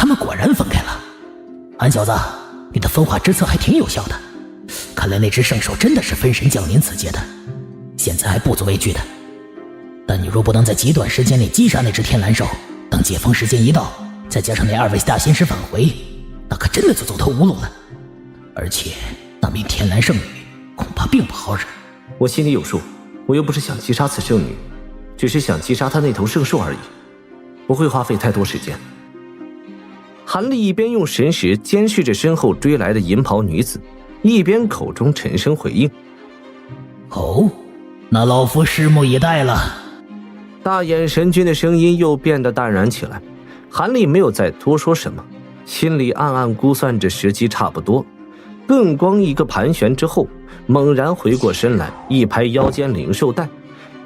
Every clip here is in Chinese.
们果然分开了。韩小子，你的分化之策还挺有效的，看来那只圣兽真的是分神降临此界的，现在还不足为惧的。但你若不能在极短时间内击杀那只天蓝兽，等解封时间一到，再加上那2位大仙师返回，那可真的就走投无路了。而且那名天蓝圣女恐怕并不好惹。我心里有数，我又不是想击杀此圣女，只是想击杀她那头圣兽而已，不会花费太多时间。韩立一边用神识监视着身后追来的银袍女子，一边口中沉声回应：哦，那老夫拭目以待了。大眼神君的声音又变得淡然起来。韩立没有再多说什么，心里暗暗估算着时机差不多。顿光一个盘旋之后，猛然回过身来，一拍腰间灵兽带，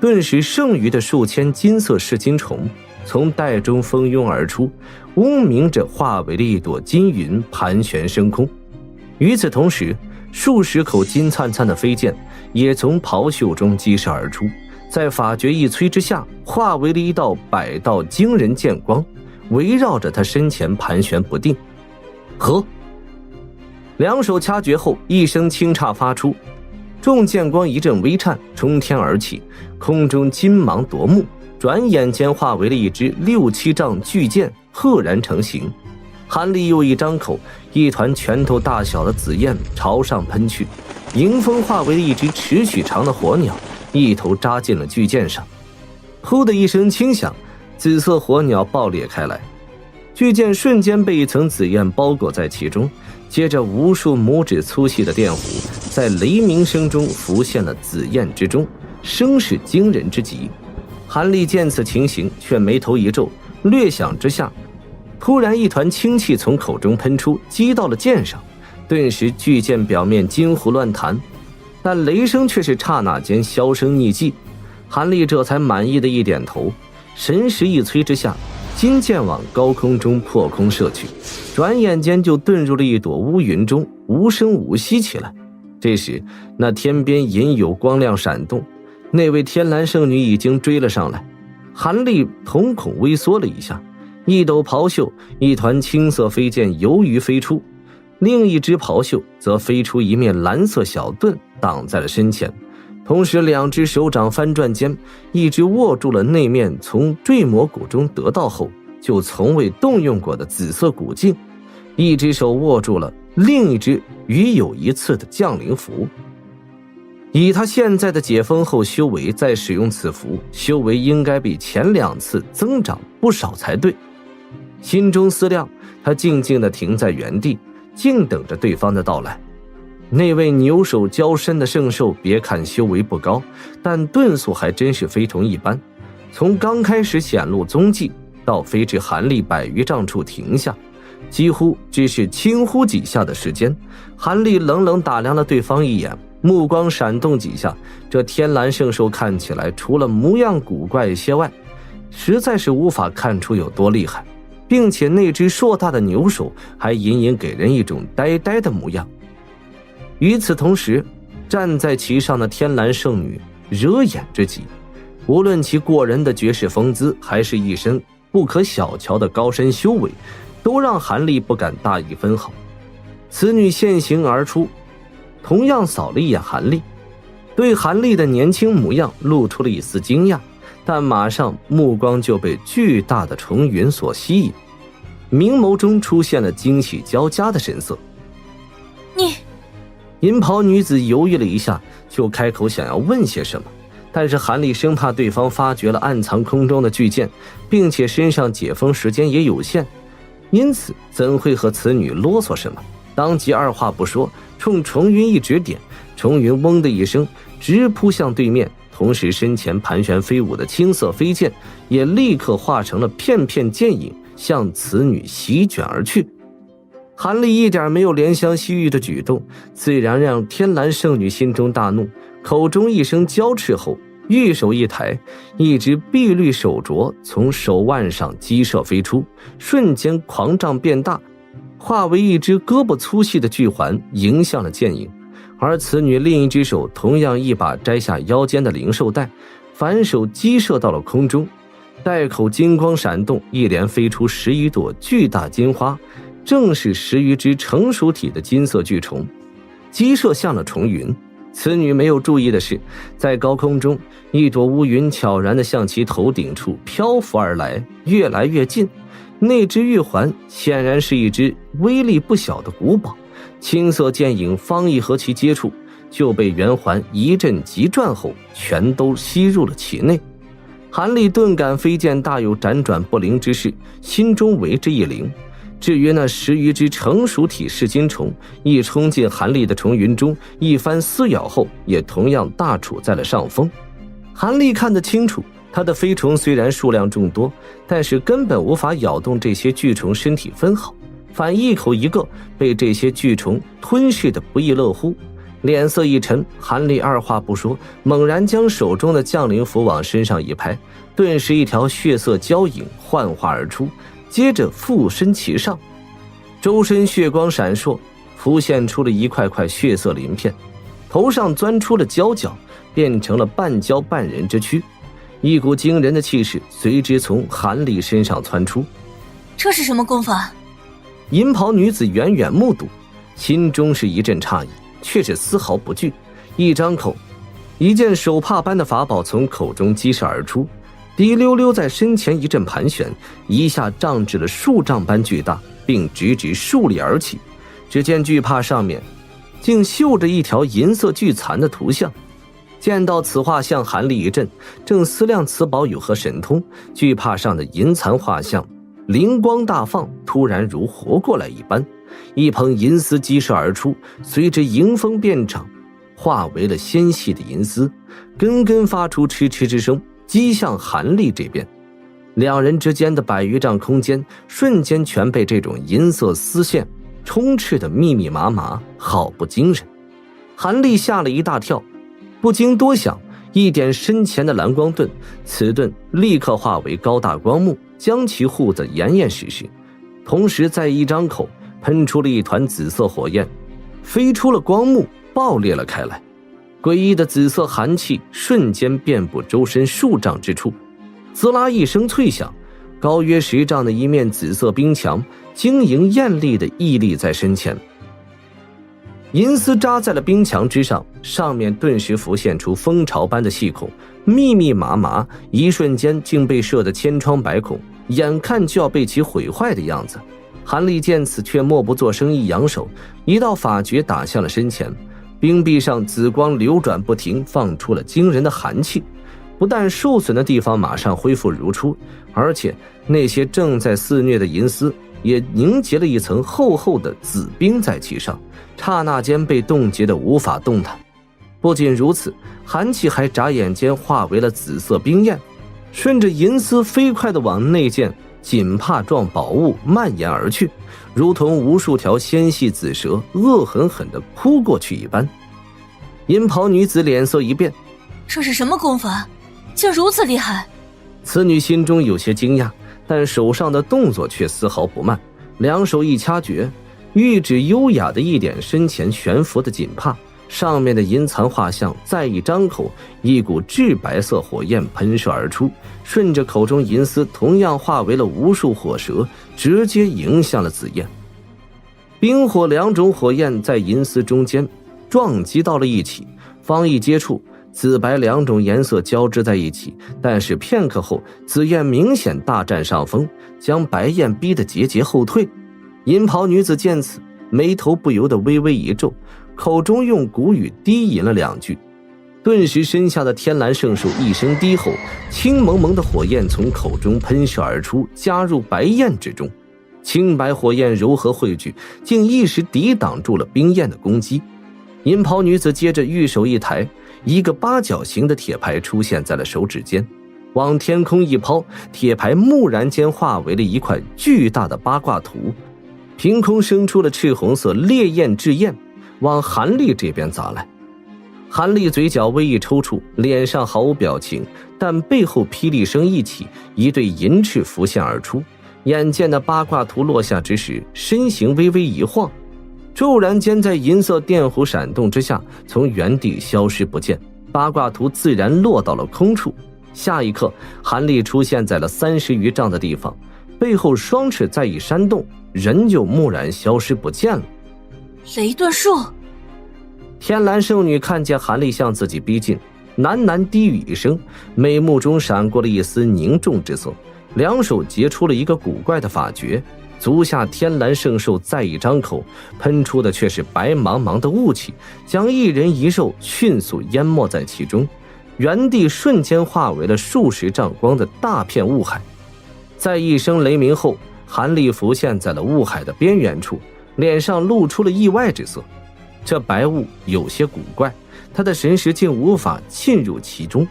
顿时剩余的数千金色噬金虫从袋中蜂拥而出，嗡鸣着化为了一朵金云，盘旋升空。与此同时，数十口金灿灿的飞剑也从袍袖中激射而出，在法诀一催之下，化为了一道100道惊人剑光，围绕着他身前盘旋不定。呵！两手掐诀后，一声轻刹发出，众剑光一阵微颤，冲天而起，空中金芒夺目，转眼间化为了一只6、7丈巨剑，赫然成型。韩立又一张口，一团拳头大小的紫焰朝上喷去，迎风化为了一只尺许长的火鸟，一头扎进了巨剑上。呼的一声轻响，紫色火鸟爆裂开来，巨剑瞬间被一层紫焰包裹在其中，接着无数拇指粗细的电弧在雷鸣声中浮现了紫焰之中，声势惊人之极。韩立见此情形，却眉头一皱，略想之下，突然一团清气从口中喷出，击到了剑上，顿时巨剑表面金湖乱弹，但雷声却是刹那间销声匿迹。韩立这才满意的一点头，神识一催之下，金剑往高空中破空射去，转眼间就遁入了一朵乌云中，无声无息起来。这时那天边隐有光亮闪动，那位天蓝圣女已经追了上来。韩立瞳孔微缩了一下，一抖袍袖，一团青色飞剑由于飞出，另一只袍袖则飞出一面蓝色小盾，挡在了身前。同时两只手掌翻转间，一只握住了那面从坠魔谷中得到后就从未动用过的紫色古镜，一只手握住了另一只与有一次的降灵符。以他现在的解封后修为，再使用此符，修为应该比前2次增长不少才对。心中思量，他静静地停在原地，静等着对方的到来。那位牛首交身的圣兽，别看修为不高，但遁速还真是非同一般。从刚开始显露踪迹，到飞至韩立100余丈处停下，几乎只是轻呼几下的时间。韩立冷冷打量了对方一眼，目光闪动几下，这天蓝圣兽看起来除了模样古怪些外，实在是无法看出有多厉害，并且那只硕大的牛首还隐隐给人一种呆呆的模样。与此同时，站在其上的天蓝圣女惹眼之极，无论其过人的绝世风姿，还是一身不可小瞧的高深修为，都让韩立不敢大意分毫。此女现形而出，同样扫了一眼韩立，对韩立的年轻模样露出了一丝惊讶，但马上目光就被巨大的重云所吸引，明眸中出现了惊喜交加的神色。你……银袍女子犹豫了一下，就开口想要问些什么，但是韩立生怕对方发觉了暗藏空中的巨剑，并且身上解封时间也有限，因此怎会和此女啰嗦什么，当即二话不说，冲重云一指点，重云嗡的一声直扑向对面，同时身前盘旋飞舞的青色飞剑也立刻化成了片片剑影，向此女席卷而去。韩立一点没有怜香惜玉的举动，自然让天蓝圣女心中大怒，口中一声娇斥后，玉手一抬，一只碧绿手镯从手腕上激射飞出，瞬间狂胀变大，化为一只胳膊粗细的巨环，迎向了剑影。而此女另一只手同样一把摘下腰间的灵兽带，反手击射到了空中，袋口金光闪动，一连飞出11朵巨大金花，正是10余只成熟体的金色巨虫，激射向了重云。此女没有注意的是，在高空中，一朵乌云悄然地向其头顶处漂浮而来，越来越近。那只玉环显然是一只威力不小的古堡，青色剑影方一和其接触，就被圆环一阵急转后，全都吸入了其内。韩立顿感飞剑大有辗转不灵之势，心中为之一灵。至于那10余只成熟体噬金虫，一冲进韩立的虫云中，一番撕咬后，也同样大处在了上风。韩立看得清楚，他的飞虫虽然数量众多，但是根本无法咬动这些巨虫身体分毫，反一口一个被这些巨虫吞噬得不亦乐乎。脸色一沉，韩立二话不说，猛然将手中的降灵符往身上一拍，顿时一条血色蛟影幻化而出，接着附身其上，周身血光闪烁，浮现出了一块块血色鳞片，头上钻出了蛟角，变成了半蛟半人之躯，一股惊人的气势随之从韩立身上窜出。这是什么功法？银袍女子远远目睹，心中是一阵诧异，却是丝毫不惧，一张口，一件手帕般的法宝从口中激射而出，滴溜溜在身前一阵盘旋，一下胀至了数丈般巨大，并直直竖立而起。只见巨帕上面竟绣着一条银色巨蚕的图像。见到此画像，韩立一震，正思量此宝有何神通，巨帕上的银蚕画像灵光大放，突然如活过来一般，一捧银丝激射而出，随着迎风变长，化为了纤细的银丝，根根发出嗤嗤之声，击向韩立这边。两人之间的100余丈空间瞬间全被这种银色丝线充斥得密密麻麻，好不惊人。韩立吓了一大跳，不经多想，一点身前的蓝光盾，此盾立刻化为高大光幕，将其护得严严实实，同时在一张口喷出了一团紫色火焰，飞出了光幕，爆裂了开来。诡异的紫色寒气瞬间遍布周身数丈之处，滋啦一声脆响，高约10丈的一面紫色冰墙晶莹艳丽地屹立在身前。银丝扎在了冰墙之上，上面顿时浮现出蜂巢般的细孔，密密麻麻，一瞬间竟被射得千疮百孔，眼看就要被其毁坏的样子。韩立见此却默不作声，一扬手，一道法诀打向了身前，冰壁上紫光流转不停，放出了惊人的寒气，不但受损的地方马上恢复如初，而且那些正在肆虐的银丝也凝结了一层厚厚的紫冰在其上，刹那间被冻结得无法动弹。不仅如此，寒气还眨眼间化为了紫色冰焰，顺着银丝飞快地往那件锦帕状宝物蔓延而去，如同无数条纤细紫蛇恶狠狠地扑过去一般。银袍女子脸色一变，这是什么功法，竟如此厉害？此女心中有些惊讶，但手上的动作却丝毫不慢，两手一掐诀，玉指优雅地一点身前悬浮的锦帕，上面的银蚕画像再一张口，一股至白色火焰喷射而出，顺着口中银丝同样化为了无数火蛇，直接迎向了紫焰。冰火两种火焰在银丝中间撞击到了一起，方一接触，紫白两种颜色交织在一起，但是片刻后，紫焰明显大占上风，将白焰逼得节节后退。银袍女子见此，眉头不由得微微一皱，口中用古语低吟了2句，顿时身下的天蓝圣兽一声低吼，青蒙蒙的火焰从口中喷射而出，加入白焰之中，青白火焰柔和汇聚，竟一时抵挡住了冰焰的攻击。银袍女子接着玉手一抬，一个8角形的铁牌出现在了手指间，往天空一抛，铁牌蓦然间化为了一块巨大的八卦图，凭空生出了赤红色烈焰之焰，往韩立这边砸来。韩立嘴角微一抽搐，脸上毫无表情，但背后霹雳声一起，一对银翅浮现而出，眼见那八卦图落下之时，身形微微一晃，骤然间在银色电弧闪动之下，从原地消失不见，八卦图自然落到了空处。下一刻，韩立出现在了30余丈的地方，背后双翅再一扇动，人就蓦然消失不见了。雷遁术！天蓝圣女看见韩立向自己逼近，喃喃低语一声，眉目中闪过了一丝凝重之色，两手结出了一个古怪的法诀，足下天蓝圣兽再一张口，喷出的却是白茫茫的雾气，将一人一兽迅速淹没在其中，原地瞬间化为了数十丈光的大片雾海。在一声雷鸣后，韩立浮现在了雾海的边缘处，脸上露出了意外之色。这白雾有些古怪，他的神识竟无法浸入其中，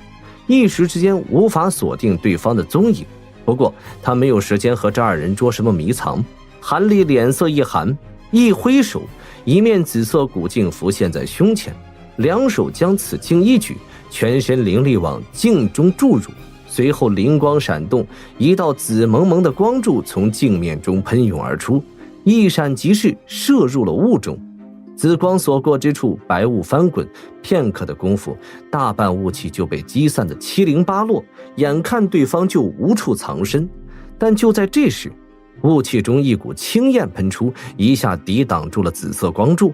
一时之间无法锁定对方的踪影。不过他没有时间和这二人捉什么迷藏。韩立脸色一寒，一挥手，一面紫色古镜浮现在胸前，两手将此镜一举，全身灵力往镜中注入，随后灵光闪动，一道紫蒙蒙的光柱从镜面中喷涌而出，一闪即逝，射入了雾中。紫光所过之处，白雾翻滚，片刻的功夫，大半雾气就被击散得七零八落，眼看对方就无处藏身。但就在这时，雾气中一股青焰喷出，一下抵挡住了紫色光柱。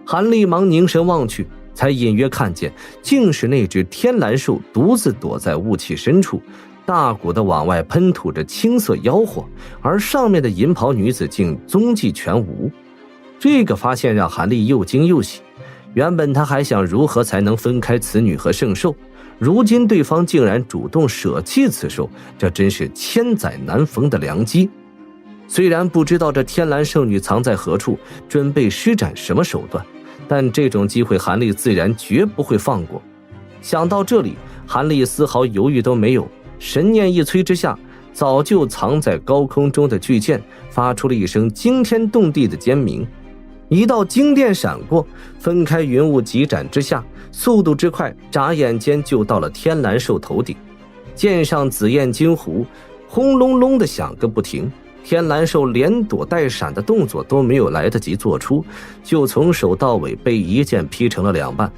韩立忙凝神望去，才隐约看见竟是那只天蓝兽独自躲在雾气深处，大股的往外喷吐着青色妖火，而上面的银袍女子竟踪迹全无。这个发现让韩立又惊又喜，原本他还想如何才能分开此女和圣兽，如今对方竟然主动舍弃此兽，这真是千载难逢的良机。虽然不知道这天蓝圣女藏在何处，准备施展什么手段，但这种机会韩立自然绝不会放过。想到这里，韩立丝毫犹豫都没有，神念一催之下，早就藏在高空中的巨剑发出了一声惊天动地的尖鸣，一道金电闪过，分开云雾急斩之下，速度之快，眨眼间就到了天蓝兽头顶。剑上紫焰金弧轰隆隆的响个不停，天蓝兽连躲带闪的动作都没有来得及做出，就从首到尾被一剑劈成了两半。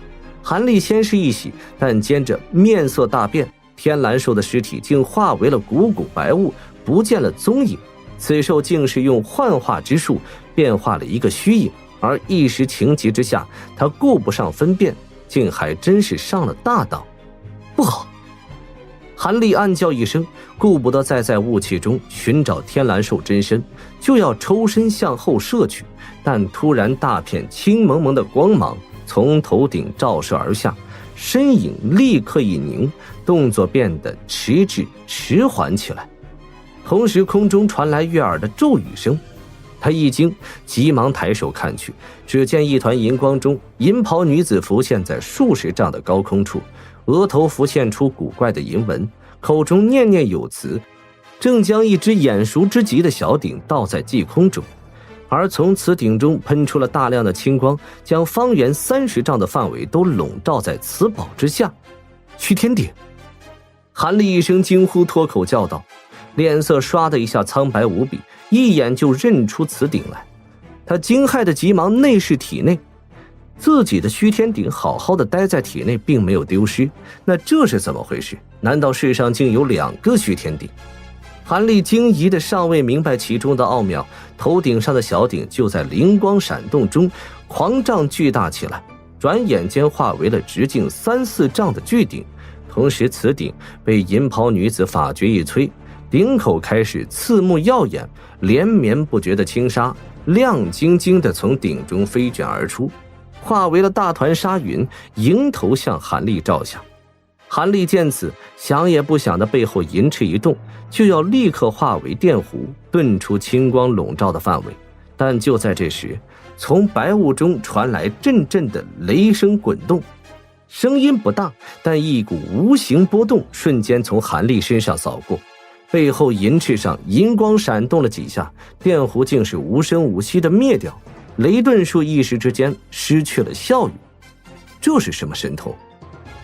韩立先是一喜，但接着面色大变，天蓝兽的尸体竟化为了股股白雾，不见了踪影。此兽竟是用幻化之术变化了一个虚影，而一时情急之下，他顾不上分辨，竟还真是上了大当。不好！韩立暗叫一声，顾不得再在雾气中寻找天蓝兽真身，就要抽身向后射去，但突然大片青蒙蒙的光芒从头顶照射而下，身影立刻一凝，动作变得迟滞迟缓起来。同时空中传来悦耳的咒语声，他一惊，急忙抬手看去，只见一团银光中，银袍女子浮现在数十丈的高空处，额头浮现出古怪的银纹，口中念念有词，正将一只眼熟之极的小鼎倒在际空中，而从此鼎中喷出了大量的青光，将方圆30丈的范围都笼罩在此宝之下。虚天鼎！韩立一声惊呼，脱口叫道，脸色唰的一下苍白无比，一眼就认出此鼎来。他惊骇的急忙内视体内，自己的虚天鼎好好的待在体内，并没有丢失，那这是怎么回事？难道世上竟有2个虚天鼎？韩立惊疑的尚未明白其中的奥妙，头顶上的小鼎就在灵光闪动中狂胀巨大起来，转眼间化为了直径3、4丈的巨鼎。同时此鼎被银袍女子法诀一催，鼎口开始刺目耀眼，连绵不绝的轻纱亮晶晶地从鼎中飞卷而出，化为了大团纱云，迎头向韩立照下。韩立见此，想也不想的背后银翅一动，就要立刻化为电弧，遁出青光笼罩的范围。但就在这时，从白雾中传来阵阵的雷声滚动，声音不大，但一股无形波动瞬间从韩立身上扫过，背后银翅上银光闪动了几下，电弧竟是无声无息地灭掉，雷遁术一时之间失去了效用。这是什么神通？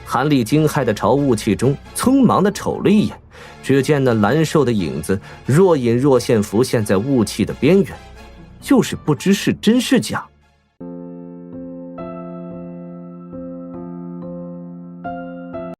韩立惊骇地朝雾气中匆忙地瞅了一眼，只见那蓝兽的影子若隐若现浮现在雾气的边缘，就是不知是真是假。